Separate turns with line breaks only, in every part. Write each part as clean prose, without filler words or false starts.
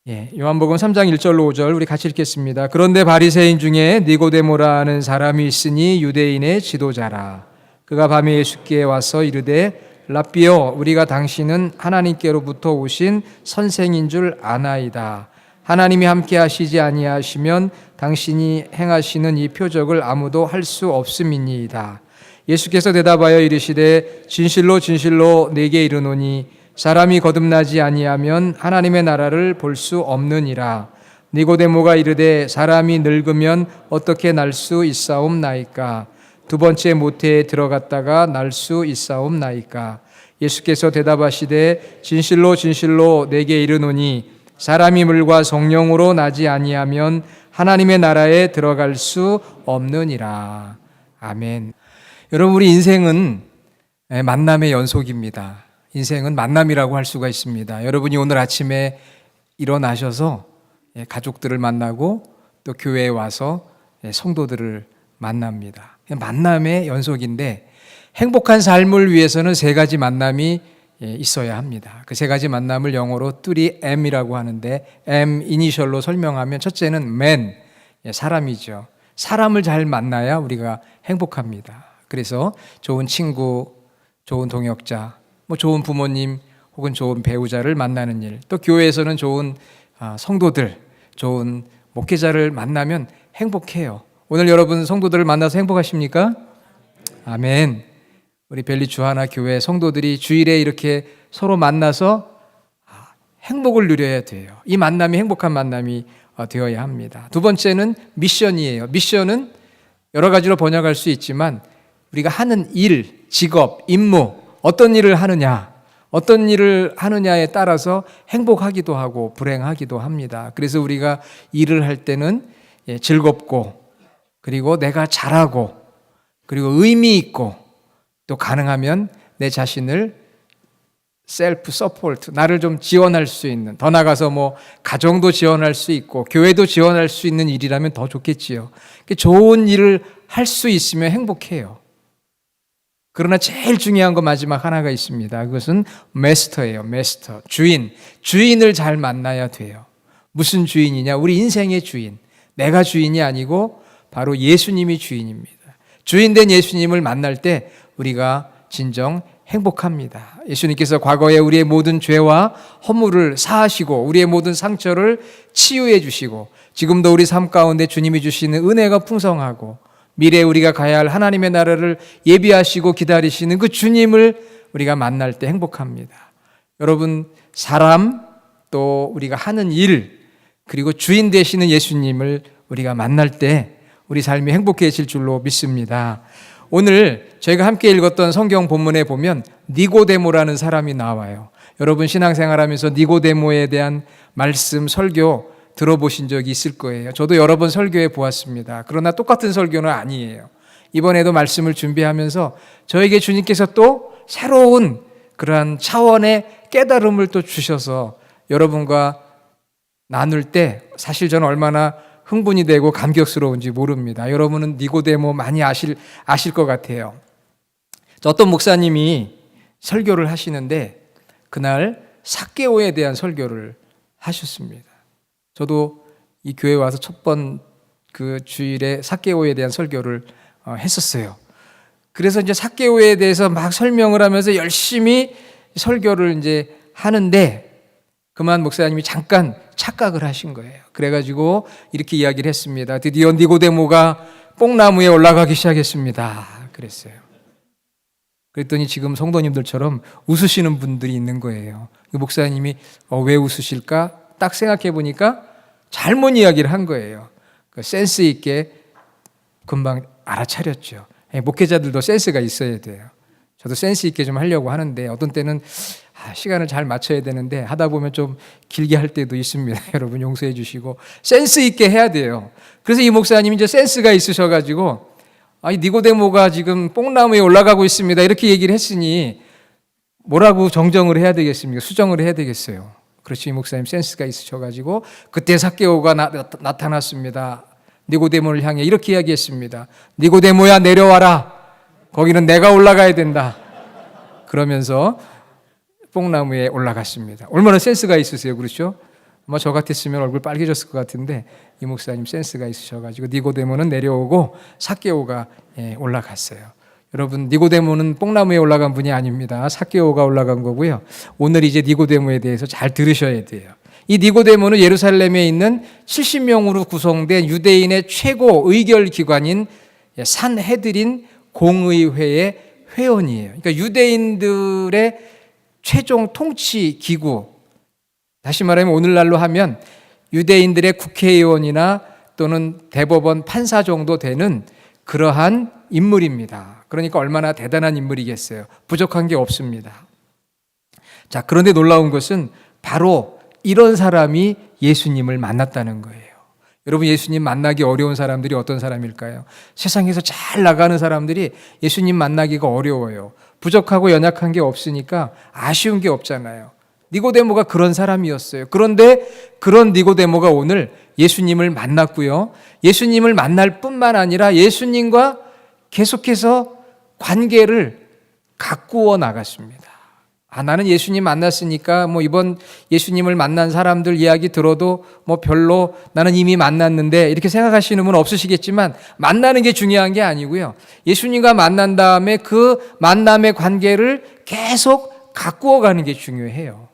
요한복음 3장 1절로 5절 우리 같이 읽겠습니다. 그런데 바리새인 중에 니고데모라는 사람이 있으니 유대인의 지도자라. 그가 밤에 예수께 와서 이르되 랍비여, 우리가 당신은 하나님께로부터 오신 선생인 줄 아나이다. 하나님이 함께 하시지 아니하시면 당신이 행하시는 이 표적을 아무도 할 수 없음이니이다. 예수께서 대답하여 이르시되 진실로 진실로 네게 이르노니 사람이 거듭나지 아니하면 하나님의 나라를 볼 수 없느니라. 니고데모가 이르되 사람이 늙으면 어떻게 날 수 있사옵나이까? 두 번째 모태에 들어갔다가 날 수 있사옵나이까? 예수께서 대답하시되 진실로 진실로 네게 이르노니 사람이 물과 성령으로 나지 아니하면 하나님의 나라에 들어갈 수 없느니라. 아멘. 여러분, 우리 인생은 만남의 연속입니다. 인생은 만남이라고 할 수가 있습니다. 여러분이 오늘 아침에 일어나셔서 가족들을 만나고 또 교회에 와서 성도들을 만납니다. 만남의 연속인데 행복한 삶을 위해서는 세 가지 만남이 있어야 합니다. 그 세 가지 만남을 영어로 3M이라고 하는데 M 이니셜로 설명하면 첫째는 man, 사람이죠. 사람을 잘 만나야 우리가 행복합니다. 그래서 좋은 친구, 좋은 동역자, 좋은 부모님 혹은 좋은 배우자를 만나는 일, 또 교회에서는 좋은 성도들, 좋은 목회자를 만나면 행복해요. 오늘 여러분 성도들을 만나서 행복하십니까? 아멘. 우리 벨리 주하나 교회 성도들이 주일에 이렇게 서로 만나서 행복을 누려야 돼요. 이 만남이 행복한 만남이 되어야 합니다. 두 번째는 미션이에요. 미션은 여러 가지로 번역할 수 있지만 우리가 하는 일, 직업, 임무, 어떤 일을 하느냐에 따라서 행복하기도 하고 불행하기도 합니다. 그래서 우리가 일을 할 때는 즐겁고 그리고 내가 잘하고 그리고 의미 있고 또 가능하면 내 자신을 셀프 서포트, 나를 좀 지원할 수 있는, 더 나아가서 가정도 지원할 수 있고 교회도 지원할 수 있는 일이라면 더 좋겠지요. 좋은 일을 할 수 있으면 행복해요. 그러나 제일 중요한 거 마지막 하나가 있습니다. 그것은 마스터예요. 마스터, 주인을 잘 만나야 돼요. 무슨 주인이냐? 우리 인생의 주인. 내가 주인이 아니고 바로 예수님이 주인입니다. 주인된 예수님을 만날 때 우리가 진정 행복합니다. 예수님께서 과거에 우리의 모든 죄와 허물을 사하시고 우리의 모든 상처를 치유해 주시고 지금도 우리 삶 가운데 주님이 주시는 은혜가 풍성하고 미래에 우리가 가야 할 하나님의 나라를 예비하시고 기다리시는 그 주님을 우리가 만날 때 행복합니다. 여러분, 사람 또 우리가 하는 일 그리고 주인 되시는 예수님을 우리가 만날 때 우리 삶이 행복해질 줄로 믿습니다. 오늘 저희가 함께 읽었던 성경 본문에 보면 니고데모라는 사람이 나와요. 여러분 신앙생활하면서 니고데모에 대한 말씀, 설교 들어보신 적이 있을 거예요. 저도 여러 번 설교해 보았습니다. 그러나 똑같은 설교는 아니에요. 이번에도 말씀을 준비하면서 저에게 주님께서 또 새로운 그러한 차원의 깨달음을 또 주셔서 여러분과 나눌 때 사실 저는 얼마나 흥분이 되고 감격스러운지 모릅니다. 여러분은 니고데모 많이 아실 것 같아요. 어떤 목사님이 설교를 하시는데 그날 삭개오에 대한 설교를 하셨습니다. 저도 이 교회에 와서 첫 번 그 주일에 삭개오에 대한 설교를 했었어요. 그래서 이제 삭개오에 대해서 막 설명을 하면서 열심히 설교를 이제 하는데 그만 목사님이 잠깐 착각을 하신 거예요. 그래가지고 이렇게 이야기를 했습니다. 드디어 니고데모가 뽕나무에 올라가기 시작했습니다. 그랬어요. 그랬더니 지금 성도님들처럼 웃으시는 분들이 있는 거예요. 그 목사님이 왜 웃으실까? 딱 생각해 보니까 잘못 이야기를 한 거예요. 그 센스 있게 금방 알아차렸죠. 목회자들도 센스가 있어야 돼요. 저도 센스 있게 좀 하려고 하는데 어떤 때는 시간을 잘 맞춰야 되는데 하다 보면 좀 길게 할 때도 있습니다. 여러분 용서해 주시고 센스 있게 해야 돼요. 그래서 이 목사님이 이제 센스가 있으셔가지고 니고데모가 지금 뽕나무에 올라가고 있습니다. 이렇게 얘기를 했으니 뭐라고 정정을 해야 되겠습니까? 수정을 해야 되겠어요. 그렇지, 이 목사님 센스가 있으셔가지고 그때 삭개오가 나타났습니다. 니고데모를 향해 이렇게 이야기했습니다. 니고데모야 내려와라. 거기는 내가 올라가야 된다. 그러면서 뽕나무에 올라갔습니다. 얼마나 센스가 있으세요, 그렇죠? 아마 저 같았으면 얼굴 빨개졌을 것 같은데 이 목사님 센스가 있으셔가지고 니고데모는 내려오고 삭개오가 올라갔어요. 여러분, 니고데모는 뽕나무에 올라간 분이 아닙니다. 삭개오가 올라간 거고요. 오늘 이제 니고데모에 대해서 잘 들으셔야 돼요. 이 니고데모는 예루살렘에 있는 70명으로 구성된 유대인의 최고 의결 기관인 산헤드린 공의회의 회원이에요. 그러니까 유대인들의 최종 통치 기구, 다시 말하면 오늘날로 하면 유대인들의 국회의원이나 또는 대법원 판사 정도 되는 그러한 인물입니다. 그러니까 얼마나 대단한 인물이겠어요. 부족한 게 없습니다. 자, 그런데 놀라운 것은 바로 이런 사람이 예수님을 만났다는 거예요. 여러분, 예수님 만나기 어려운 사람들이 어떤 사람일까요? 세상에서 잘 나가는 사람들이 예수님 만나기가 어려워요. 부족하고 연약한 게 없으니까 아쉬운 게 없잖아요. 니고데모가 그런 사람이었어요. 그런데 그런 니고데모가 오늘 예수님을 만났고요. 예수님을 만날 뿐만 아니라 예수님과 계속해서 관계를 가꾸어 나갔습니다. 나는 예수님 만났으니까 이번 예수님을 만난 사람들 이야기 들어도 별로 나는 이미 만났는데 이렇게 생각하시는 분 없으시겠지만 만나는 게 중요한 게 아니고요. 예수님과 만난 다음에 그 만남의 관계를 계속 가꾸어 가는 게 중요해요.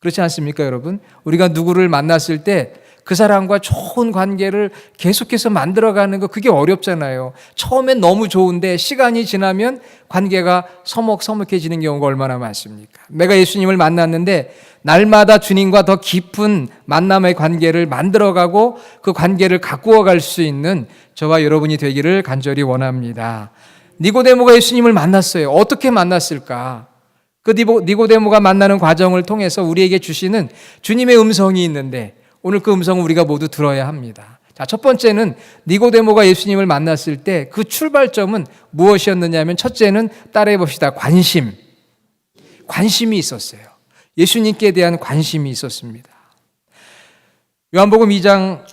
그렇지 않습니까, 여러분? 우리가 누구를 만났을 때 그 사람과 좋은 관계를 계속해서 만들어가는 거 그게 어렵잖아요. 처음엔 너무 좋은데 시간이 지나면 관계가 서먹서먹해지는 경우가 얼마나 많습니까? 내가 예수님을 만났는데 날마다 주님과 더 깊은 만남의 관계를 만들어가고 그 관계를 가꾸어 갈 수 있는 저와 여러분이 되기를 간절히 원합니다. 니고데모가 예수님을 만났어요. 어떻게 만났을까? 그 니고데모가 만나는 과정을 통해서 우리에게 주시는 주님의 음성이 있는데 오늘 그 음성을 우리가 모두 들어야 합니다. 자, 첫 번째는 니고데모가 예수님을 만났을 때 그 출발점은 무엇이었느냐 하면 첫째는 따라해 봅시다. 관심이 있었어요. 예수님께 대한 관심이 있었습니다. 요한복음 2장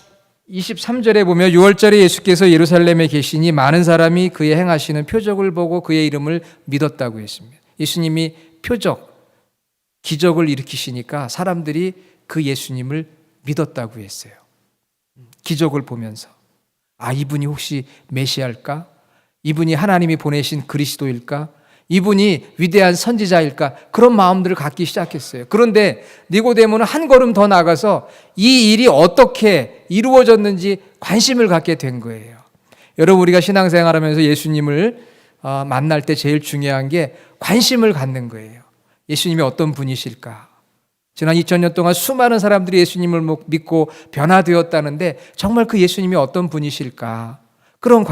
23절에 보면 6월절에 예수께서 예루살렘에 계시니 많은 사람이 그의 행하시는 표적을 보고 그의 이름을 믿었다고 했습니다. 예수님이 표적, 기적을 일으키시니까 사람들이 그 예수님을 믿었다고 했어요. 기적을 보면서 이분이 혹시 메시아일까? 이분이 하나님이 보내신 그리스도일까? 이분이 위대한 선지자일까? 그런 마음들을 갖기 시작했어요. 그런데 니고데모는 한 걸음 더 나가서 이 일이 어떻게 이루어졌는지 관심을 갖게 된 거예요. 여러분, 우리가 신앙생활하면서 예수님을 만날 때 제일 중요한 게 관심을 갖는 거예요. 예수님이 어떤 분이실까? 지난 2000년 동안 수많은 사람들이 예수님을 믿고 변화되었다는데 정말 그 예수님이 어떤 분이실까? 그런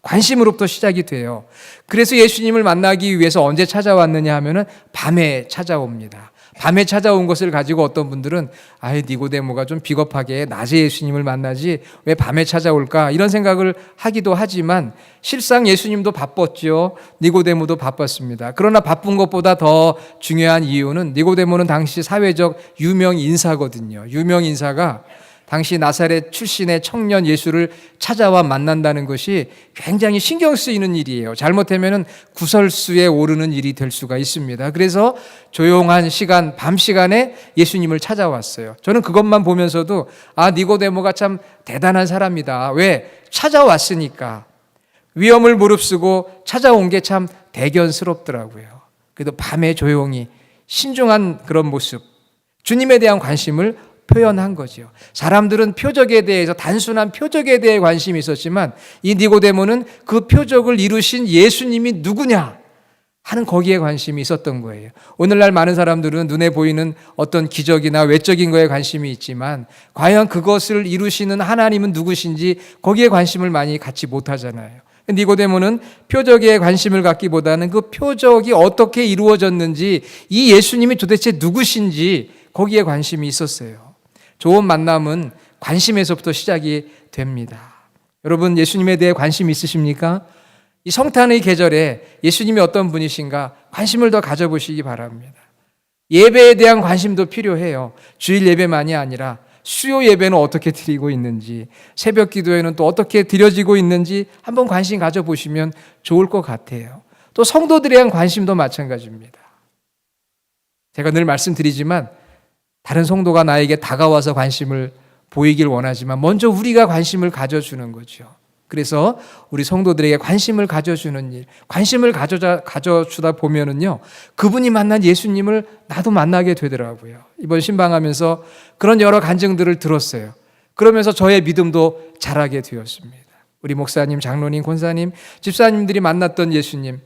관심으로부터 시작이 돼요. 그래서 예수님을 만나기 위해서 언제 찾아왔느냐 하면은 밤에 찾아옵니다. 밤에 찾아온 것을 가지고 어떤 분들은 니고데모가 좀 비겁하게 낮에 예수님을 만나지 왜 밤에 찾아올까 이런 생각을 하기도 하지만 실상 예수님도 바빴죠. 니고데모도 바빴습니다. 그러나 바쁜 것보다 더 중요한 이유는 니고데모는 당시 사회적 유명 인사거든요. 유명 인사가 당시 나사렛 출신의 청년 예수를 찾아와 만난다는 것이 굉장히 신경 쓰이는 일이에요. 잘못하면 구설수에 오르는 일이 될 수가 있습니다. 그래서 조용한 시간, 밤 시간에 예수님을 찾아왔어요. 저는 그것만 보면서도 니고데모가 참 대단한 사람이다. 왜? 찾아왔으니까. 위험을 무릅쓰고 찾아온 게 참 대견스럽더라고요. 그래도 밤에 조용히 신중한 그런 모습, 주님에 대한 관심을 표현한 거죠. 사람들은 표적에 대해서 단순한 표적에 대해 관심이 있었지만 이 니고데모는 그 표적을 이루신 예수님이 누구냐 하는 거기에 관심이 있었던 거예요. 오늘날 많은 사람들은 눈에 보이는 어떤 기적이나 외적인 거에 관심이 있지만 과연 그것을 이루시는 하나님은 누구신지 거기에 관심을 많이 갖지 못하잖아요. 니고데모는 표적에 관심을 갖기보다는 그 표적이 어떻게 이루어졌는지 이 예수님이 도대체 누구신지 거기에 관심이 있었어요. 좋은 만남은 관심에서부터 시작이 됩니다. 여러분, 예수님에 대해 관심 있으십니까? 이 성탄의 계절에 예수님이 어떤 분이신가 관심을 더 가져보시기 바랍니다. 예배에 대한 관심도 필요해요. 주일 예배만이 아니라 수요 예배는 어떻게 드리고 있는지, 새벽 기도회는 또 어떻게 드려지고 있는지 한번 관심 가져보시면 좋을 것 같아요. 또 성도들에 대한 관심도 마찬가지입니다. 제가 늘 말씀드리지만 다른 성도가 나에게 다가와서 관심을 보이길 원하지만 먼저 우리가 관심을 가져주는 거죠. 그래서 우리 성도들에게 관심을 가져주는 일, 관심을 가져주다 보면은요, 그분이 만난 예수님을 나도 만나게 되더라고요. 이번 신방하면서 그런 여러 간증들을 들었어요. 그러면서 저의 믿음도 자라게 되었습니다. 우리 목사님, 장로님, 권사님, 집사님들이 만났던 예수님,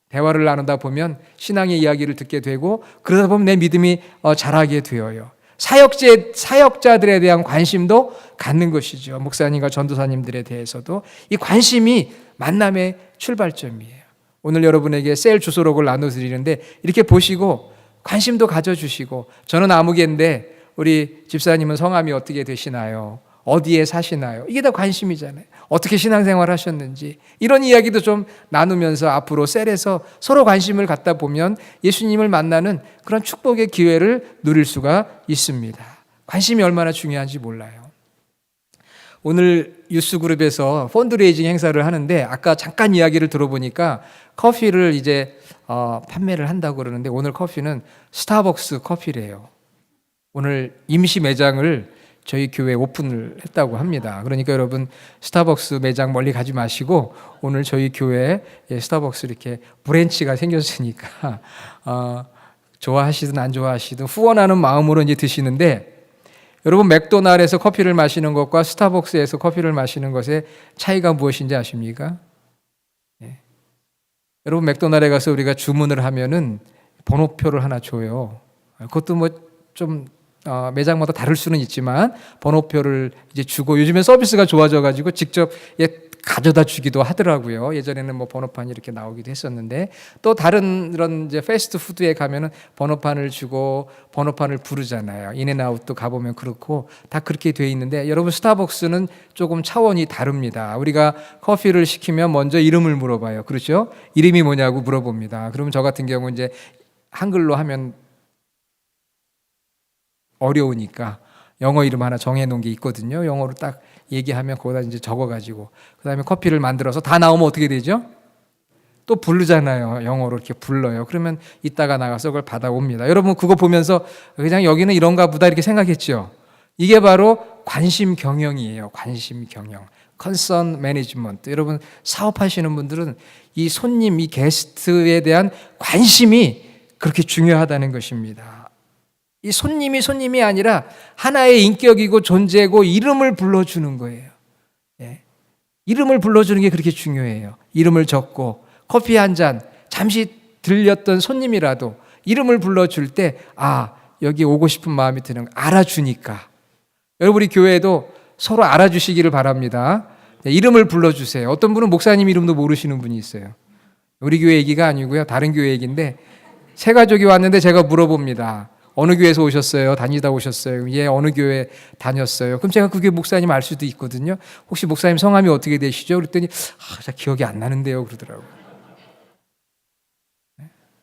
대화를 나누다 보면 신앙의 이야기를 듣게 되고 그러다 보면 내 믿음이 자라게 되어요. 사역자들에 대한 관심도 갖는 것이죠. 목사님과 전도사님들에 대해서도 이 관심이 만남의 출발점이에요. 오늘 여러분에게 셀 주소록을 나눠드리는데 이렇게 보시고 관심도 가져주시고, 저는 아무개인데 우리 집사님은 성함이 어떻게 되시나요? 어디에 사시나요? 이게 다 관심이잖아요. 어떻게 신앙생활 하셨는지 이런 이야기도 좀 나누면서 앞으로 셀에서 서로 관심을 갖다 보면 예수님을 만나는 그런 축복의 기회를 누릴 수가 있습니다. 관심이 얼마나 중요한지 몰라요. 오늘 유스그룹에서 펀드레이징 행사를 하는데 아까 잠깐 이야기를 들어보니까 커피를 이제 판매를 한다고 그러는데 오늘 커피는 스타벅스 커피래요. 오늘 임시 매장을 저희 교회에 오픈을 했다고 합니다. 그러니까 여러분 스타벅스 매장 멀리 가지 마시고 오늘 저희 교회에 스타벅스 이렇게 브랜치가 생겼으니까 좋아하시든 안 좋아하시든 후원하는 마음으로 이제 드시는데, 여러분 맥도날드에서 커피를 마시는 것과 스타벅스에서 커피를 마시는 것의 차이가 무엇인지 아십니까? 네. 여러분 맥도날드에 가서 우리가 주문을 하면은 번호표를 하나 줘요. 그것도 뭐좀 매장마다 다를 수는 있지만 번호표를 이제 주고, 요즘엔 서비스가 좋아져 가지고 직접 가져다 주기도 하더라고요. 예전에는 뭐 번호판이 이렇게 나오기도 했었는데, 또 다른 이런 이제 패스트푸드에 가면은 번호판을 주고 번호판을 부르잖아요. 인앤아웃도 가보면 그렇고 다 그렇게 돼 있는데, 여러분 스타벅스는 조금 차원이 다릅니다. 우리가 커피를 시키면 먼저 이름을 물어봐요. 그렇죠? 이름이 뭐냐고 물어봅니다. 그러면 저 같은 경우 이제 한글로 하면 어려우니까 영어 이름 하나 정해놓은 게 있거든요. 영어로 딱 얘기하면 거기다 이제 적어가지고 그 다음에 커피를 만들어서 다 나오면 어떻게 되죠? 또 부르잖아요. 영어로 이렇게 불러요. 그러면 이따가 나가서 그걸 받아옵니다. 여러분 그거 보면서 그냥 여기는 이런가 보다 이렇게 생각했죠. 이게 바로 관심 경영이에요. 관심 경영. 컨선 매니지먼트. 여러분 사업하시는 분들은 이 손님, 이 게스트에 대한 관심이 그렇게 중요하다는 것입니다. 이 손님이 아니라 하나의 인격이고 존재고 이름을 불러주는 거예요. 예. 이름을 불러주는 게 그렇게 중요해요. 이름을 적고 커피 한 잔 잠시 들렸던 손님이라도 이름을 불러줄 때 여기 오고 싶은 마음이 드는 거 알아주니까. 여러분 우리 교회에도 서로 알아주시기를 바랍니다. 이름을 불러주세요. 어떤 분은 목사님 이름도 모르시는 분이 있어요. 우리 교회 얘기가 아니고요. 다른 교회 얘기인데 세 가족이 왔는데 제가 물어봅니다. 어느 교회에서 오셨어요? 다니다 오셨어요? 예, 어느 교회 다녔어요? 그럼 제가 그 교회 목사님 알 수도 있거든요. 혹시 목사님 성함이 어떻게 되시죠? 그랬더니 잘 기억이 안 나는데요 그러더라고요.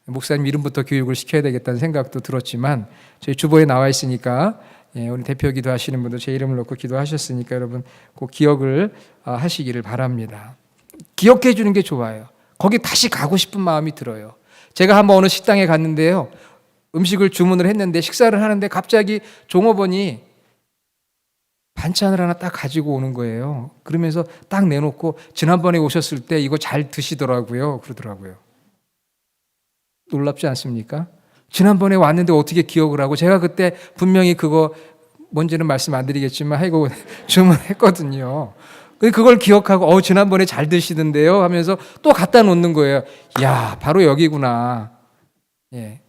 목사님 이름부터 교육을 시켜야 되겠다는 생각도 들었지만 저희 주보에 나와 있으니까 오늘 대표 기도하시는 분들 제 이름을 넣고 기도하셨으니까 여러분 꼭 기억을 하시기를 바랍니다. 기억해 주는 게 좋아요. 거기 다시 가고 싶은 마음이 들어요. 제가 한번 어느 식당에 갔는데요. 음식을 주문을 했는데 식사를 하는데 갑자기 종업원이 반찬을 하나 딱 가지고 오는 거예요. 그러면서 딱 내놓고 지난번에 오셨을 때 이거 잘 드시더라고요. 그러더라고요. 놀랍지 않습니까? 지난번에 왔는데 어떻게 기억을 하고, 제가 그때 분명히 그거 뭔지는 말씀 안 드리겠지만 하고 주문했거든요. 그걸 기억하고 지난번에 잘 드시던데요 하면서 또 갖다 놓는 거예요. 이야, 바로 여기구나. 예.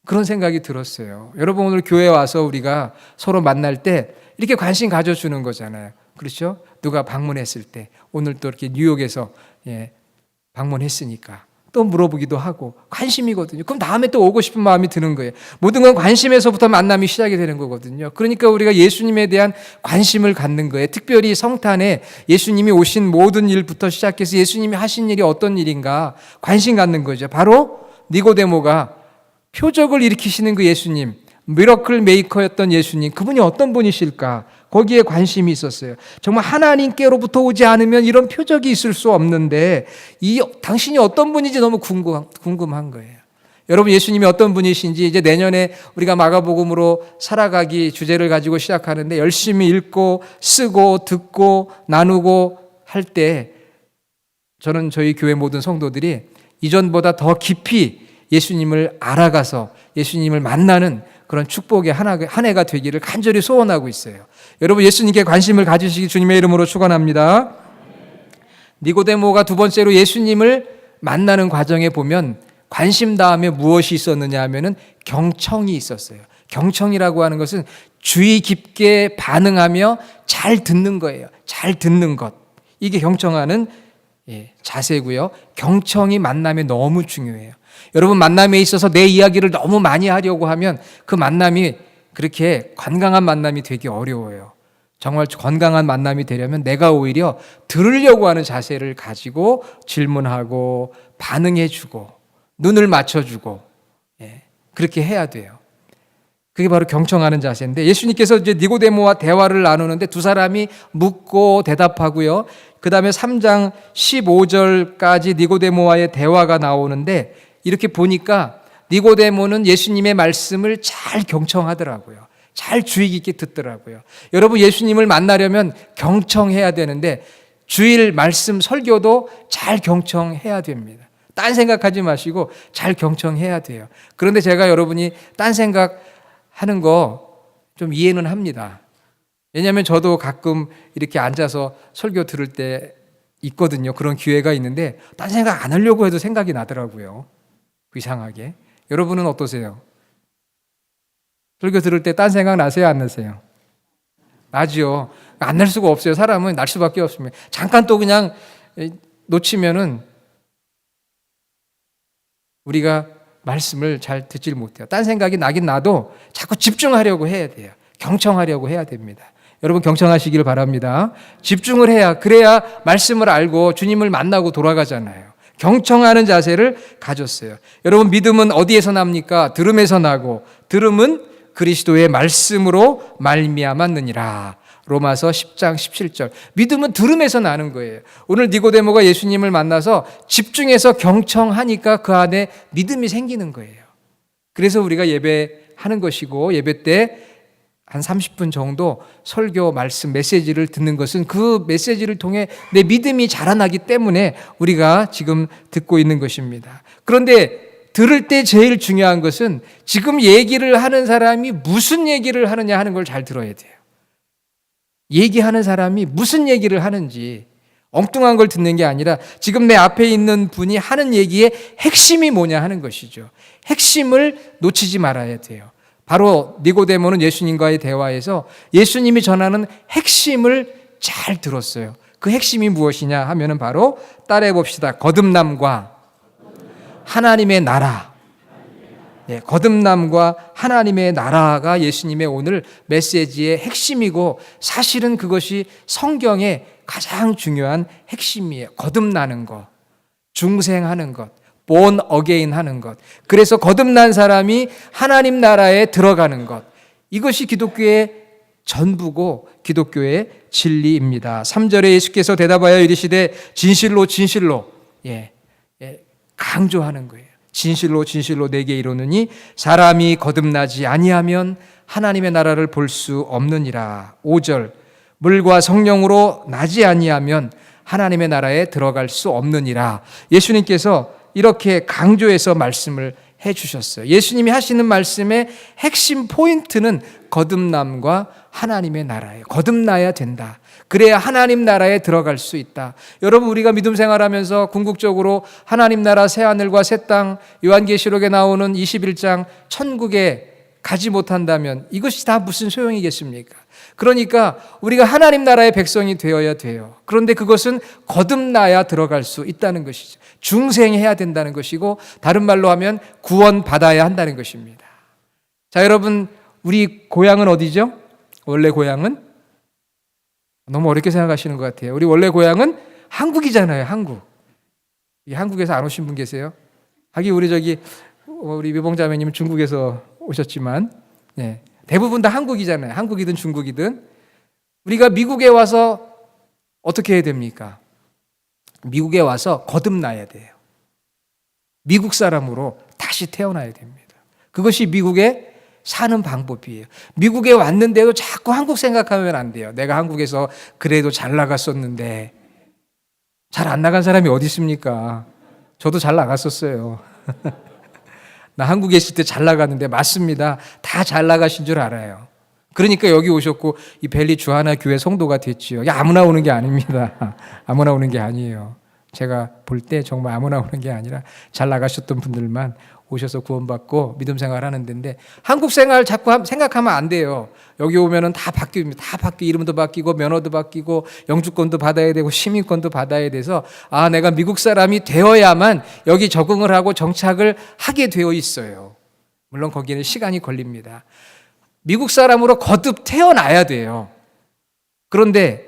그런 생각이 들었어요. 여러분 오늘 교회에 와서 우리가 서로 만날 때 이렇게 관심 가져주는 거잖아요. 그렇죠? 누가 방문했을 때 오늘 또 이렇게 뉴욕에서 방문했으니까 또 물어보기도 하고 관심이거든요. 그럼 다음에 또 오고 싶은 마음이 드는 거예요. 모든 건 관심에서부터 만남이 시작이 되는 거거든요. 그러니까 우리가 예수님에 대한 관심을 갖는 거예요. 특별히 성탄에 예수님이 오신 모든 일부터 시작해서 예수님이 하신 일이 어떤 일인가 관심 갖는 거죠. 바로 니고데모가 표적을 일으키시는 그 예수님, 미러클 메이커였던 예수님, 그분이 어떤 분이실까? 거기에 관심이 있었어요. 정말 하나님께로부터 오지 않으면 이런 표적이 있을 수 없는데 당신이 어떤 분인지 너무 궁금한 거예요. 여러분, 예수님이 어떤 분이신지 이제 내년에 우리가 마가복음으로 살아가기 주제를 가지고 시작하는데 열심히 읽고 쓰고 듣고 나누고 할 때 저는 저희 교회 모든 성도들이 이전보다 더 깊이 예수님을 알아가서 예수님을 만나는 그런 축복의 한 해가 되기를 간절히 소원하고 있어요. 여러분, 예수님께 관심을 가지시기 주님의 이름으로 축원합니다. 니고데모가 두 번째로 예수님을 만나는 과정에 보면 관심 다음에 무엇이 있었느냐 하면은 경청이 있었어요. 경청이라고 하는 것은 주의 깊게 반응하며 잘 듣는 거예요. 잘 듣는 것. 이게 경청하는 자세고요. 경청이 만남에 너무 중요해요. 여러분, 만남에 있어서 내 이야기를 너무 많이 하려고 하면 그 만남이 그렇게 건강한 만남이 되기 어려워요. 정말 건강한 만남이 되려면 내가 오히려 들으려고 하는 자세를 가지고 질문하고 반응해주고 눈을 맞춰주고 그렇게 해야 돼요. 그게 바로 경청하는 자세인데 예수님께서 이제 니고데모와 대화를 나누는데 두 사람이 묻고 대답하고요. 그 다음에 3장 15절까지 니고데모와의 대화가 나오는데 이렇게 보니까 니고데모는 예수님의 말씀을 잘 경청하더라고요. 잘 주의 깊게 듣더라고요. 여러분, 예수님을 만나려면 경청해야 되는데 주일 말씀 설교도 잘 경청해야 됩니다. 딴 생각하지 마시고 잘 경청해야 돼요. 그런데 제가 여러분이 딴 생각하는 거 좀 이해는 합니다. 왜냐하면 저도 가끔 이렇게 앉아서 설교 들을 때 있거든요. 그런 기회가 있는데 딴 생각 안 하려고 해도 생각이 나더라고요. 이상하게. 여러분은 어떠세요? 설교 들을 때 딴 생각 나세요? 안 나세요? 나지요. 안 날 수가 없어요. 사람은 날 수밖에 없습니다. 잠깐 또 그냥 놓치면은 우리가 말씀을 잘 듣질 못해요. 딴 생각이 나긴 나도 자꾸 집중하려고 해야 돼요. 경청하려고 해야 됩니다. 여러분, 경청하시기를 바랍니다. 집중을 해야, 그래야 말씀을 알고 주님을 만나고 돌아가잖아요. 경청하는 자세를 가졌어요. 여러분, 믿음은 어디에서 납니까? 들음에서 나고 들음은 그리스도의 말씀으로 말미암았느니라. 로마서 10장 17절. 믿음은 들음에서 나는 거예요. 오늘 니고데모가 예수님을 만나서 집중해서 경청하니까 그 안에 믿음이 생기는 거예요. 그래서 우리가 예배하는 것이고 예배 때 한 30분 정도 설교, 말씀, 메시지를 듣는 것은 그 메시지를 통해 내 믿음이 자라나기 때문에 우리가 지금 듣고 있는 것입니다. 그런데 들을 때 제일 중요한 것은 지금 얘기를 하는 사람이 무슨 얘기를 하느냐 하는 걸 잘 들어야 돼요. 얘기하는 사람이 무슨 얘기를 하는지 엉뚱한 걸 듣는 게 아니라 지금 내 앞에 있는 분이 하는 얘기의 핵심이 뭐냐 하는 것이죠. 핵심을 놓치지 말아야 돼요. 바로 니고데모는 예수님과의 대화에서 예수님이 전하는 핵심을 잘 들었어요. 그 핵심이 무엇이냐 하면은 바로 따라해 봅시다. 거듭남과 하나님의 나라. 거듭남과 하나님의 나라가 예수님의 오늘 메시지의 핵심이고 사실은 그것이 성경의 가장 중요한 핵심이에요. 거듭나는 것, 중생하는 것, born again 하는 것. 그래서 거듭난 사람이 하나님 나라에 들어가는 것. 이것이 기독교의 전부고 기독교의 진리입니다. 3절에 예수께서 대답하여 이르시되 진실로 진실로 강조하는 거예요. 진실로 진실로 내게 이르노니 사람이 거듭나지 아니하면 하나님의 나라를 볼 수 없느니라. 5절 물과 성령으로 나지 아니하면 하나님의 나라에 들어갈 수 없느니라. 예수님께서 이렇게 강조해서 말씀을 해주셨어요. 예수님이 하시는 말씀의 핵심 포인트는 거듭남과 하나님의 나라예요. 거듭나야 된다. 그래야 하나님 나라에 들어갈 수 있다. 여러분, 우리가 믿음 생활하면서 궁극적으로 하나님 나라 새하늘과 새 땅, 요한계시록에 나오는 21장 천국에 가지 못한다면 이것이 다 무슨 소용이겠습니까? 그러니까 우리가 하나님 나라의 백성이 되어야 돼요. 그런데 그것은 거듭나야 들어갈 수 있다는 것이죠. 중생해야 된다는 것이고 다른 말로 하면 구원받아야 한다는 것입니다. 자, 여러분, 우리 고향은 어디죠? 원래 고향은? 너무 어렵게 생각하시는 것 같아요. 우리 원래 고향은 한국이잖아요. 한국. 한국에서 안 오신 분 계세요? 하긴 우리 미봉자매님은 중국에서 오셨지만 대부분 다 한국이잖아요. 한국이든 중국이든. 우리가 미국에 와서 어떻게 해야 됩니까? 미국에 와서 거듭나야 돼요. 미국 사람으로 다시 태어나야 됩니다. 그것이 미국의 사는 방법이에요. 미국에 왔는데도 자꾸 한국 생각하면 안 돼요. 내가 한국에서 그래도 잘 나갔었는데. 잘 안 나간 사람이 어디 있습니까? 저도 잘 나갔었어요. 나 한국에 있을 때 잘 나갔는데 맞습니다. 다 잘 나가신 줄 알아요. 그러니까 여기 오셨고 이 벨리 주하나 교회 성도가 됐지요. 아무나 오는 게 아닙니다. 아무나 오는 게 아니에요. 제가 볼 때 정말 아무나 오는 게 아니라 잘 나가셨던 분들만 오셔서 구원받고 믿음 생활하는 데인데 한국 생활 자꾸 생각하면 안 돼요. 여기 오면은 다 바뀝니다. 다 바뀌고 이름도 바뀌고 면허도 바뀌고 영주권도 받아야 되고 시민권도 받아야 돼서 내가 미국 사람이 되어야만 여기 적응을 하고 정착을 하게 되어 있어요. 물론 거기에는 시간이 걸립니다. 미국 사람으로 거듭 태어나야 돼요. 그런데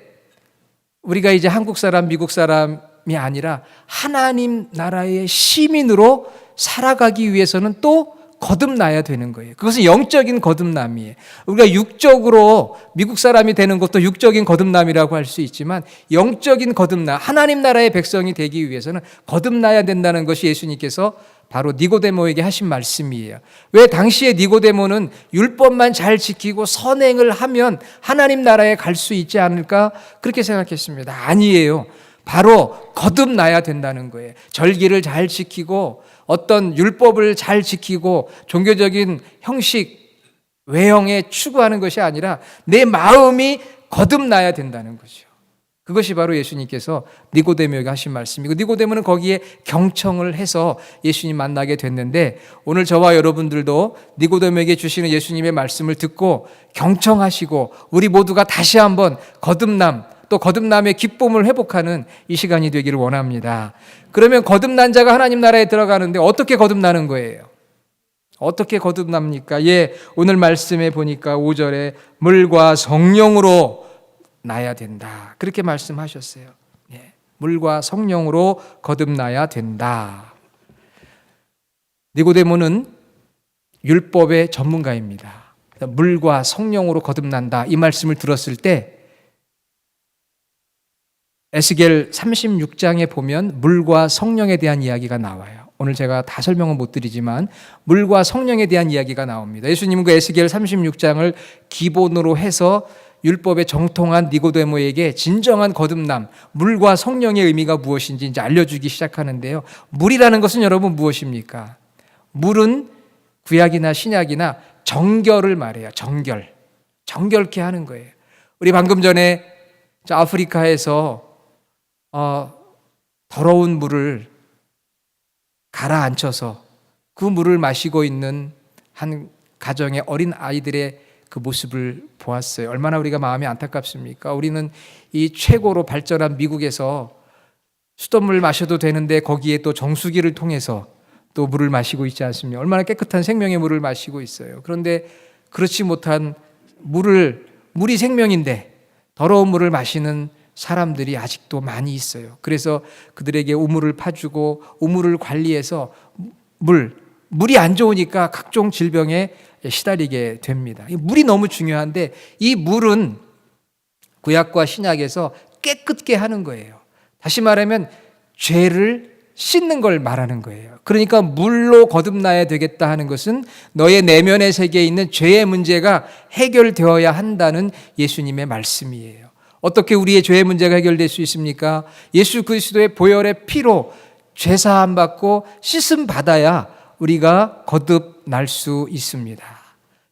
우리가 이제 한국 사람, 미국 사람이 아니라 하나님 나라의 시민으로 살아가기 위해서는 또 거듭나야 되는 거예요. 그것은 영적인 거듭남이에요. 우리가 육적으로 미국 사람이 되는 것도 육적인 거듭남이라고 할 수 있지만 영적인 거듭남, 하나님 나라의 백성이 되기 위해서는 거듭나야 된다는 것이 예수님께서 바로 니고데모에게 하신 말씀이에요. 왜 당시에 니고데모는 율법만 잘 지키고 선행을 하면 하나님 나라에 갈 수 있지 않을까 그렇게 생각했습니다. 아니에요. 바로 거듭나야 된다는 거예요. 절기를 잘 지키고 어떤 율법을 잘 지키고 종교적인 형식, 외형에 추구하는 것이 아니라 내 마음이 거듭나야 된다는 거죠. 그것이 바로 예수님께서 니고데모에게 하신 말씀이고 니고데모는 거기에 경청을 해서 예수님 만나게 됐는데 오늘 저와 여러분들도 니고데모에게 주시는 예수님의 말씀을 듣고 경청하시고 우리 모두가 다시 한번 거듭남 또 거듭남의 기쁨을 회복하는 이 시간이 되기를 원합니다. 그러면 거듭난 자가 하나님 나라에 들어가는데 어떻게 거듭나는 거예요? 어떻게 거듭납니까? 오늘 말씀에 보니까 5절에 물과 성령으로 나야 된다. 그렇게 말씀하셨어요. 물과 성령으로 거듭나야 된다. 니고데모는 율법의 전문가입니다. 물과 성령으로 거듭난다. 이 말씀을 들었을 때 에스겔 36장에 보면 물과 성령에 대한 이야기가 나와요. 오늘 제가 다 설명은 못 드리지만 물과 성령에 대한 이야기가 나옵니다. 예수님은 그 에스겔 36장을 기본으로 해서 율법에 정통한 니고데모에게 진정한 거듭남, 물과 성령의 의미가 무엇인지 이제 알려주기 시작하는데요. 물이라는 것은 여러분 무엇입니까? 물은 구약이나 신약이나 정결을 말해요. 정결케 하는 거예요. 우리 방금 전에 아프리카에서 더러운 물을 가라앉혀서 그 물을 마시고 있는 한 가정의 어린 아이들의 그 모습을 보았어요. 얼마나 우리가 마음이 안타깝습니까? 우리는 이 최고로 발전한 미국에서 수돗물 마셔도 되는데 거기에 또 정수기를 통해서 또 물을 마시고 있지 않습니까? 얼마나 깨끗한 생명의 물을 마시고 있어요. 그런데 그렇지 못한 물이 생명인데 더러운 물을 마시는 사람들이 아직도 많이 있어요. 그래서 그들에게 우물을 파주고 우물을 관리해서 물이 안 좋으니까 각종 질병에 시달리게 됩니다. 물이 너무 중요한데 이 물은 구약과 신약에서 깨끗게 하는 거예요. 다시 말하면 죄를 씻는 걸 말하는 거예요. 그러니까 물로 거듭나야 되겠다 하는 것은 너의 내면의 세계에 있는 죄의 문제가 해결되어야 한다는 예수님의 말씀이에요. 어떻게 우리의 죄의 문제가 해결될 수 있습니까? 예수 그리스도의 보혈의 피로 죄사함 받고 씻음 받아야 우리가 거듭날 수 있습니다.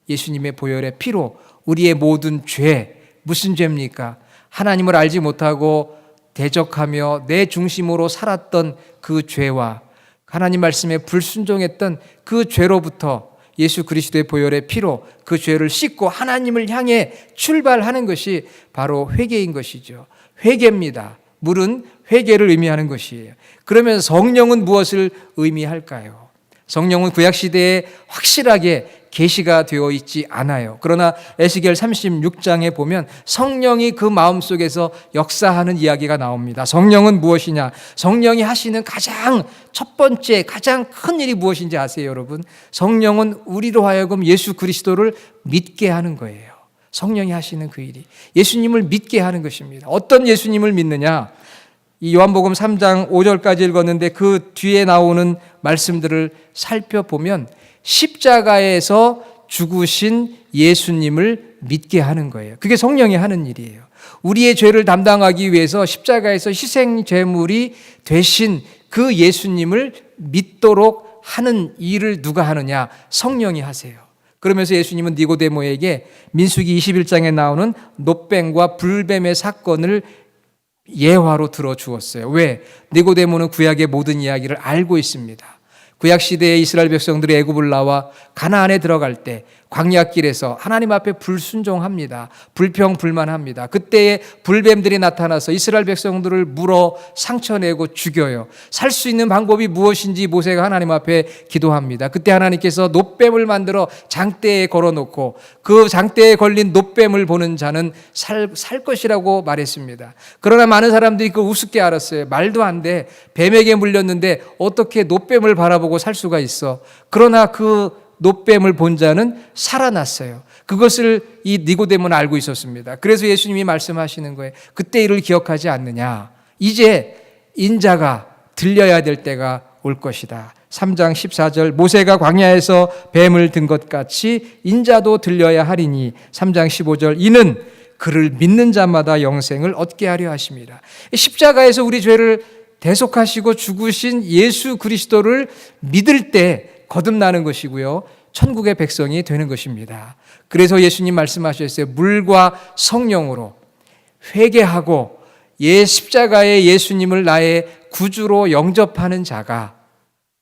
예수님의 보혈의 피로 우리의 모든 죄, 무슨 죄입니까? 하나님을 알지 못하고 대적하며 내 중심으로 살았던 그 죄와 하나님 말씀에 불순종했던 그 죄로부터 예수 그리스도의 보혈의 피로 그 죄를 씻고 하나님을 향해 출발하는 것이 바로 회개인 것이죠. 회개입니다. 물은 회개를 의미하는 것이에요. 그러면 성령은 무엇을 의미할까요? 성령은 구약시대에 확실하게 계시가 되어 있지 않아요. 그러나 에스겔 36장에 보면 성령이 그 마음속에서 역사하는 이야기가 나옵니다. 성령은 무엇이냐? 성령이 하시는 가장 첫 번째 가장 큰 일이 무엇인지 아세요, 여러분? 성령은 우리로 하여금 예수 그리스도를 믿게 하는 거예요. 성령이 하시는 그 일이 예수님을 믿게 하는 것입니다. 어떤 예수님을 믿느냐? 이 요한복음 3장 5절까지 읽었는데 그 뒤에 나오는 말씀들을 살펴보면 십자가에서 죽으신 예수님을 믿게 하는 거예요. 그게 성령이 하는 일이에요. 우리의 죄를 담당하기 위해서 십자가에서 희생 제물이 되신 그 예수님을 믿도록 하는 일을 누가 하느냐? 성령이 하세요. 그러면서 예수님은 니고데모에게 민수기 21장에 나오는 놋뱀과 불뱀의 사건을 예화로 들어주었어요. 왜? 니고데모는 구약의 모든 이야기를 알고 있습니다. 구약 시대에 이스라엘 백성들이 애굽을 나와 가나안에 들어갈 때 광야길에서 하나님 앞에 불순종합니다. 불평불만합니다. 그때에 불뱀들이 나타나서 이스라엘 백성들을 물어 상처내고 죽여요. 살 수 있는 방법이 무엇인지 모세가 하나님 앞에 기도합니다. 그때 하나님께서 놋뱀을 만들어 장대에 걸어놓고 그 장대에 걸린 놋뱀을 보는 자는 살 것이라고 말했습니다. 그러나 많은 사람들이 그걸 우습게 알았어요. 말도 안 돼. 뱀에게 물렸는데 어떻게 놋뱀을 바라보고 살 수가 있어. 그러나 그 놋뱀을 본 자는 살아났어요. 그것을 이 니고데모는 알고 있었습니다. 그래서 예수님이 말씀하시는 거예요. 그때 일을 기억하지 않느냐. 이제 인자가 들려야 될 때가 올 것이다. 3장 14절 모세가 광야에서 뱀을 든 것 같이 인자도 들려야 하리니 3장 15절 이는 그를 믿는 자마다 영생을 얻게 하려 하심이라. 십자가에서 우리 죄를 대속하시고 죽으신 예수 그리스도를 믿을 때 거듭나는 것이고요. 천국의 백성이 되는 것입니다. 그래서 예수님 말씀하셨어요. 물과 성령으로 회개하고 십자가의 예수님을 나의 구주로 영접하는 자가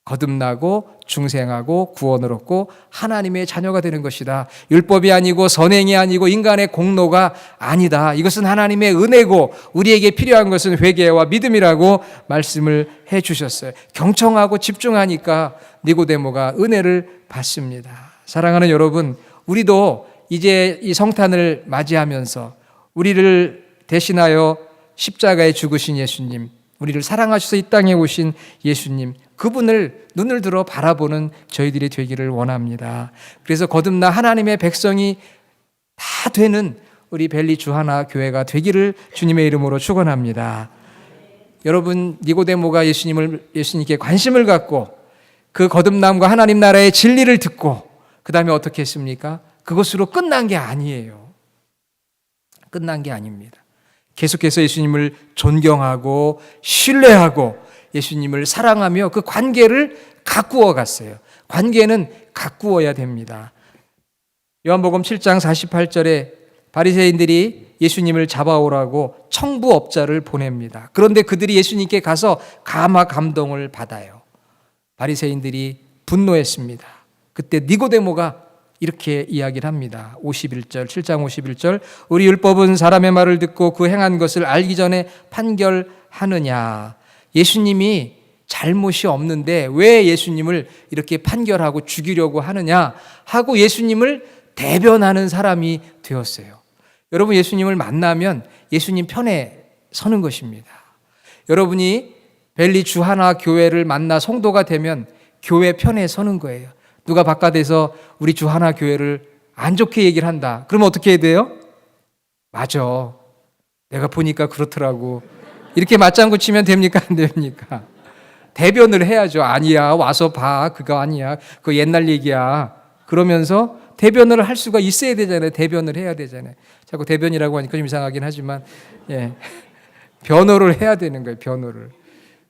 거듭나고 중생하고 구원을 얻고 하나님의 자녀가 되는 것이다. 율법이 아니고 선행이 아니고 인간의 공로가 아니다. 이것은 하나님의 은혜고 우리에게 필요한 것은 회개와 믿음이라고 말씀을 해 주셨어요. 경청하고 집중하니까 니고데모가 은혜를 받습니다. 사랑하는 여러분, 우리도 이제 이 성탄을 맞이하면서 우리를 대신하여 십자가에 죽으신 예수님, 우리를 사랑하셔서 이 땅에 오신 예수님, 그분을 눈을 들어 바라보는 저희들이 되기를 원합니다. 그래서 거듭나 하나님의 백성이 다 되는 우리 벨리 주하나 교회가 되기를 주님의 이름으로 축원합니다. 여러분, 니고데모가 예수님께 관심을 갖고 그 거듭남과 하나님 나라의 진리를 듣고 그 다음에 어떻게 했습니까? 그것으로 끝난 게 아니에요. 끝난 게 아닙니다. 계속해서 예수님을 존경하고 신뢰하고 예수님을 사랑하며 그 관계를 가꾸어 갔어요. 관계는 가꾸어야 됩니다. 요한복음 7장 48절에 바리새인들이 예수님을 잡아오라고 청부업자를 보냅니다. 그런데 그들이 예수님께 가서 감동을 받아요. 바리새인들이 분노했습니다. 그때 니고데모가 이렇게 이야기를 합니다. 51절, 7장 51절 우리 율법은 사람의 말을 듣고 그 행한 것을 알기 전에 판결하느냐. 예수님이 잘못이 없는데 왜 예수님을 이렇게 판결하고 죽이려고 하느냐 하고 예수님을 대변하는 사람이 되었어요. 여러분, 예수님을 만나면 예수님 편에 서는 것입니다. 여러분이 벨리 주하나 교회를 만나 성도가 되면 교회 편에 서는 거예요. 누가 바깥에서 우리 주하나 교회를 안 좋게 얘기를 한다. 그러면 어떻게 해야 돼요? 맞아. 내가 보니까 그렇더라고. 이렇게 맞장구 치면 됩니까? 안 됩니까? 대변을 해야죠. 아니야. 와서 봐. 그거 아니야. 그거 옛날 얘기야. 그러면서 대변을 할 수가 있어야 되잖아요. 대변을 해야 되잖아요. 자꾸 대변이라고 하니까 좀 이상하긴 하지만 변호를 해야 되는 거예요. 변호를.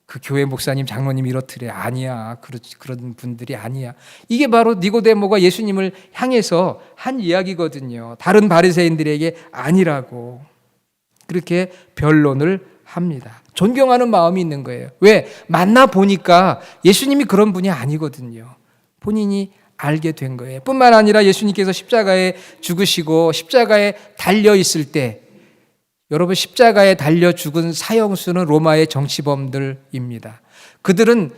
그 교회 목사님, 장로님 이렇더래. 아니야. 그런 분들이 아니야. 이게 바로 니고데모가 예수님을 향해서 한 이야기거든요. 다른 바리새인들에게 아니라고. 그렇게 변론을 합니다. 존경하는 마음이 있는 거예요. 왜? 만나보니까 예수님이 그런 분이 아니거든요. 본인이 알게 된 거예요. 뿐만 아니라 예수님께서 십자가에 죽으시고 십자가에 달려있을 때 여러분, 십자가에 달려 죽은 사형수는 로마의 정치범들입니다. 그들은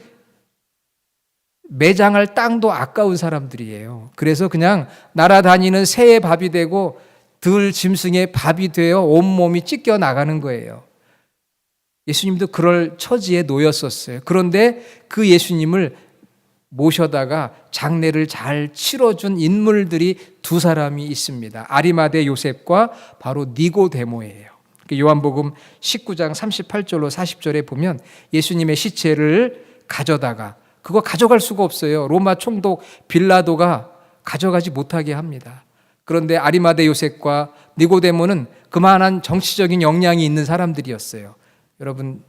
매장할 땅도 아까운 사람들이에요. 그래서 그냥 날아다니는 새의 밥이 되고 들 짐승의 밥이 되어 온몸이 찢겨 나가는 거예요. 예수님도 그럴 처지에 놓였었어요. 그런데 그 예수님을 모셔다가 장례를 잘 치러준 인물들이 두 사람이 있습니다. 아리마대 요셉과 바로 니고데모예요. 요한복음 19장 38절로 40절에 보면 예수님의 시체를 가져다가, 그거 가져갈 수가 없어요. 로마 총독 빌라도가 가져가지 못하게 합니다. 그런데 아리마대 요셉과 니고데모는 그만한 정치적인 역량이 있는 사람들이었어요. 여러분,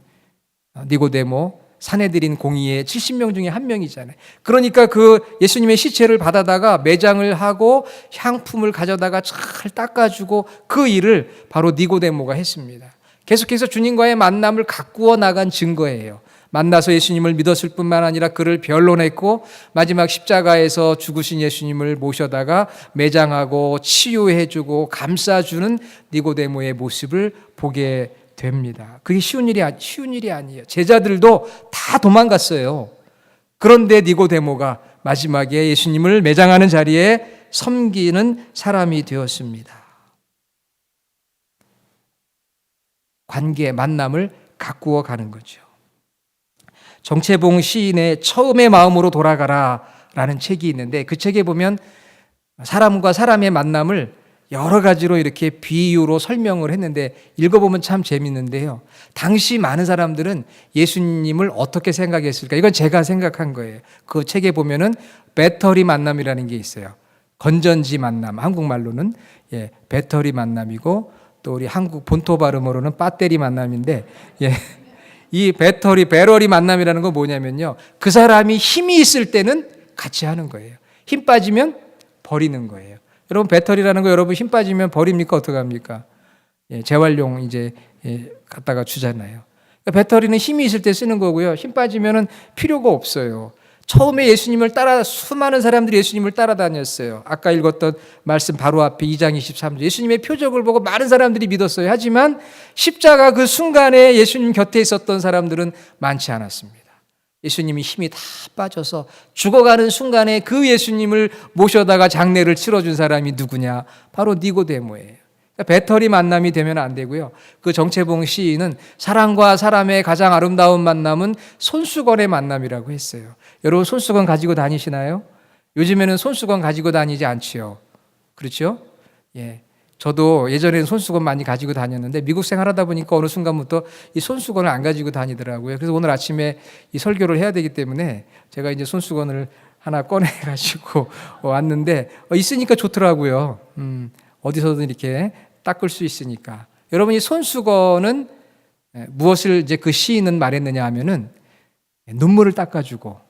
니고데모 사내들인 공의의 70명 중에 한 명이잖아요. 그러니까 그 예수님의 시체를 받아다가 매장을 하고 향품을 가져다가 잘 닦아주고, 그 일을 바로 니고데모가 했습니다. 계속해서 주님과의 만남을 가꾸어 나간 증거예요. 만나서 예수님을 믿었을 뿐만 아니라 그를 변론했고, 마지막 십자가에서 죽으신 예수님을 모셔다가 매장하고 치유해주고 감싸주는 니고데모의 모습을 보게 됩니다. 그게 쉬운 일이 아니에요. 제자들도 다 도망갔어요. 그런데 니고데모가 마지막에 예수님을 매장하는 자리에 섬기는 사람이 되었습니다. 관계, 만남을 가꾸어 가는 거죠. 정채봉 시인의 처음의 마음으로 돌아가라 라는 책이 있는데, 그 책에 보면 사람과 사람의 만남을 여러 가지로 이렇게 비유로 설명을 했는데 읽어보면 참 재밌는데요. 당시 많은 사람들은 예수님을 어떻게 생각했을까? 이건 제가 생각한 거예요. 그 책에 보면은 배터리 만남이라는 게 있어요. 건전지 만남, 한국말로는 배터리 만남이고, 또 우리 한국 본토 발음으로는 배터리 만남인데, 이 배터리 만남이라는 건 뭐냐면요, 그 사람이 힘이 있을 때는 같이 하는 거예요. 힘 빠지면 버리는 거예요. 여러분, 배터리라는 거 여러분 힘 빠지면 버립니까? 어떡합니까? 재활용 이제 갖다가 주잖아요. 배터리는 힘이 있을 때 쓰는 거고요. 힘 빠지면은 필요가 없어요. 처음에 예수님을 따라 수많은 사람들이 예수님을 따라다녔어요. 아까 읽었던 말씀 바로 앞에 2장 23절, 예수님의 표적을 보고 많은 사람들이 믿었어요. 하지만 십자가 그 순간에 예수님 곁에 있었던 사람들은 많지 않았습니다. 예수님이 힘이 다 빠져서 죽어가는 순간에 그 예수님을 모셔다가 장례를 치러준 사람이 누구냐? 바로 니고데모예요. 그러니까 배터리 만남이 되면 안 되고요. 그 정채봉 시인은 사람과 사람의 가장 아름다운 만남은 손수건의 만남이라고 했어요. 여러분, 손수건 가지고 다니시나요? 요즘에는 손수건 가지고 다니지 않지요. 그렇죠? 저도 예전에는 손수건 많이 가지고 다녔는데 미국 생활하다 보니까 어느 순간부터 이 손수건을 안 가지고 다니더라고요. 그래서 오늘 아침에 이 설교를 해야 되기 때문에 제가 이제 손수건을 하나 꺼내가지고 왔는데, 있으니까 좋더라고요. 어디서든 이렇게 닦을 수 있으니까. 여러분, 이 손수건은 무엇을 이제 그 시인은 말했느냐 하면은 눈물을 닦아주고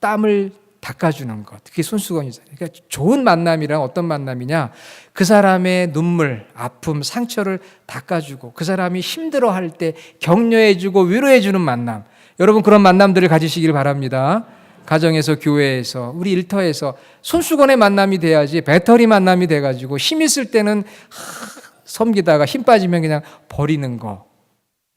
땀을 닦아주는 것, 그게 손수건이잖아요. 그러니까 좋은 만남이란 어떤 만남이냐? 그 사람의 눈물, 아픔, 상처를 닦아주고 그 사람이 힘들어할 때 격려해주고 위로해주는 만남. 여러분, 그런 만남들을 가지시길 바랍니다. 가정에서, 교회에서, 우리 일터에서 손수건의 만남이 돼야지 배터리 만남이 돼가지고 힘 있을 때는 섬기다가 힘 빠지면 그냥 버리는 거,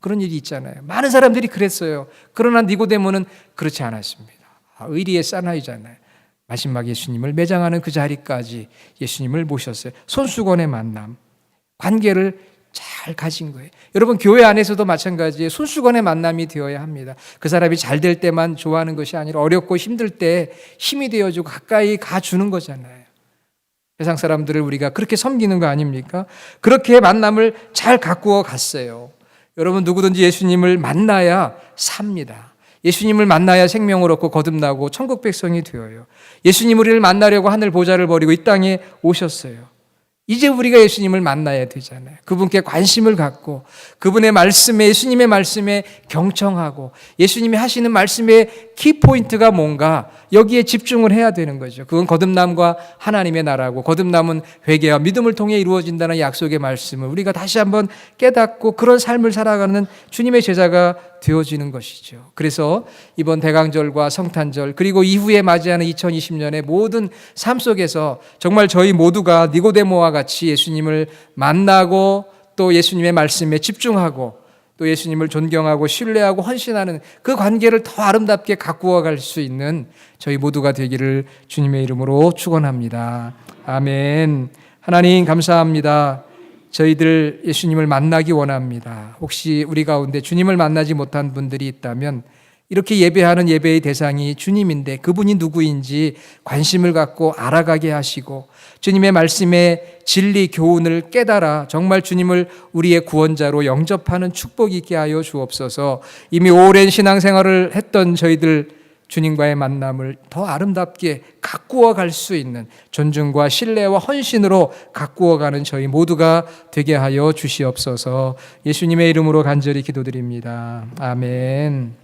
그런 일이 있잖아요. 많은 사람들이 그랬어요. 그러나 니고데모는 그렇지 않았습니다. 의리의 사나이잖아요. 마지막 예수님을 매장하는 그 자리까지 예수님을 모셨어요. 손수건의 만남, 관계를 잘 가진 거예요. 여러분, 교회 안에서도 마찬가지예요. 손수건의 만남이 되어야 합니다. 그 사람이 잘 될 때만 좋아하는 것이 아니라 어렵고 힘들 때 힘이 되어주고 가까이 가주는 거잖아요. 세상 사람들을 우리가 그렇게 섬기는 거 아닙니까? 그렇게 만남을 잘 가꾸어 갔어요. 여러분, 누구든지 예수님을 만나야 삽니다. 예수님을 만나야 생명을 얻고 거듭나고 천국 백성이 되어요. 예수님 우리를 만나려고 하늘 보좌를 버리고 이 땅에 오셨어요. 이제 우리가 예수님을 만나야 되잖아요. 그분께 관심을 갖고 그분의 말씀에, 예수님의 말씀에 경청하고 예수님이 하시는 말씀의 키포인트가 뭔가 여기에 집중을 해야 되는 거죠. 그건 거듭남과 하나님의 나라고, 거듭남은 회개와 믿음을 통해 이루어진다는 약속의 말씀을 우리가 다시 한번 깨닫고 그런 삶을 살아가는 주님의 제자가 되어지는 것이죠. 그래서 이번 대강절과 성탄절 그리고 이후에 맞이하는 2020년의 모든 삶 속에서 정말 저희 모두가 니고데모와 같이 예수님을 만나고 또 예수님의 말씀에 집중하고 또 예수님을 존경하고 신뢰하고 헌신하는 그 관계를 더 아름답게 가꾸어 갈 수 있는 저희 모두가 되기를 주님의 이름으로 축원합니다. 아멘. 하나님 감사합니다. 저희들 예수님을 만나기 원합니다. 혹시 우리 가운데 주님을 만나지 못한 분들이 있다면 이렇게 예배하는 예배의 대상이 주님인데 그분이 누구인지 관심을 갖고 알아가게 하시고 주님의 말씀의 진리 교훈을 깨달아 정말 주님을 우리의 구원자로 영접하는 축복이 있게 하여 주옵소서. 이미 오랜 신앙생활을 했던 저희들 주님과의 만남을 더 아름답게 가꾸어 갈 수 있는 존중과 신뢰와 헌신으로 가꾸어 가는 저희 모두가 되게 하여 주시옵소서. 예수님의 이름으로 간절히 기도드립니다. 아멘.